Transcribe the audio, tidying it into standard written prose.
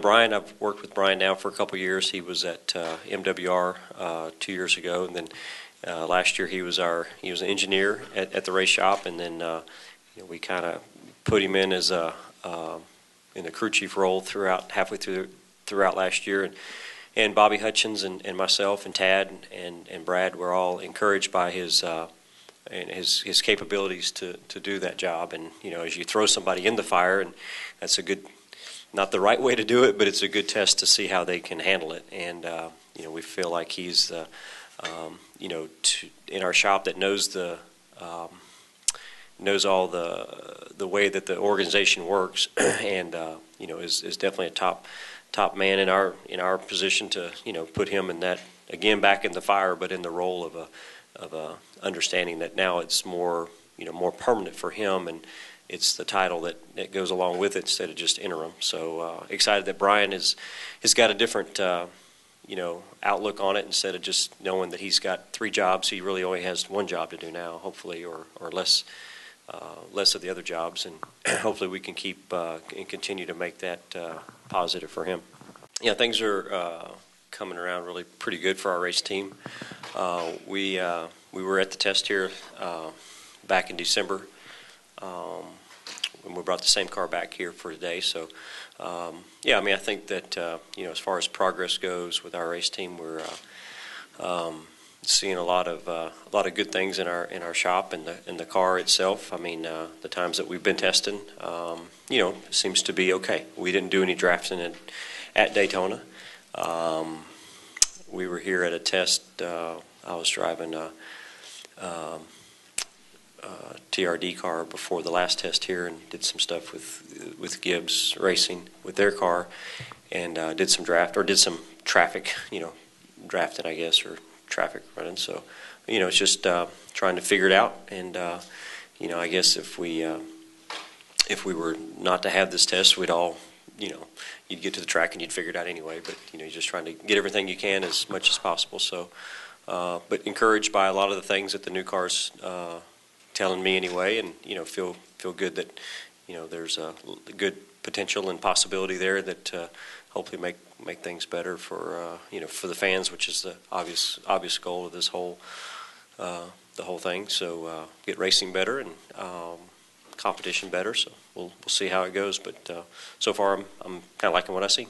Brian, I've worked with Brian now for a couple of years. He was at MWR 2 years ago, and then last year he was an engineer at the race shop, and then we kind of put him in as in the crew chief role halfway throughout last year, and Bobby Hutchins and myself and Tad and Brad were all encouraged by his capabilities to do that job. And as you throw somebody in the fire, and that's not the right way to do it, but it's a good test to see how they can handle it. And we feel like he's in our shop that knows all the way that the organization works, and is definitely a top man in our position to put him in that, again, back in the fire, but in the role of a understanding that now it's more permanent for him, and it's the title that goes along with it instead of just interim. So excited that Brian has got a different outlook on it. Instead of just knowing that he's got 3 jobs, he really only has 1 job to do now, hopefully, or less of the other jobs, and hopefully we can keep and continue to make that positive for him. Things are coming around really pretty good for our race team. We were at the test here back in December when we brought the same car back here for today. So I think that as far as progress goes with our race team, we're seeing a lot of good things in our shop and the car itself. I mean, the times that we've been testing, seems to be okay. We didn't do any drafting at Daytona. We were here at a test. I was driving a TRD car before the last test here, and did some stuff with Gibbs Racing with their car, and did some traffic, drafting, I guess, or traffic running. So, it's just trying to figure it out. And I guess if we were not to have this test, we'd all, you'd get to the track and you'd figure it out anyway. But you're just trying to get everything you can as much as possible. So, but encouraged by a lot of the things that the new car's telling me anyway, and feel good that there's a good potential and possibility there that hopefully make things better for for the fans, which is the obvious goal of this whole the whole thing. So get racing better and competition better. So we'll see how it goes. But so far I'm kind of liking what I see.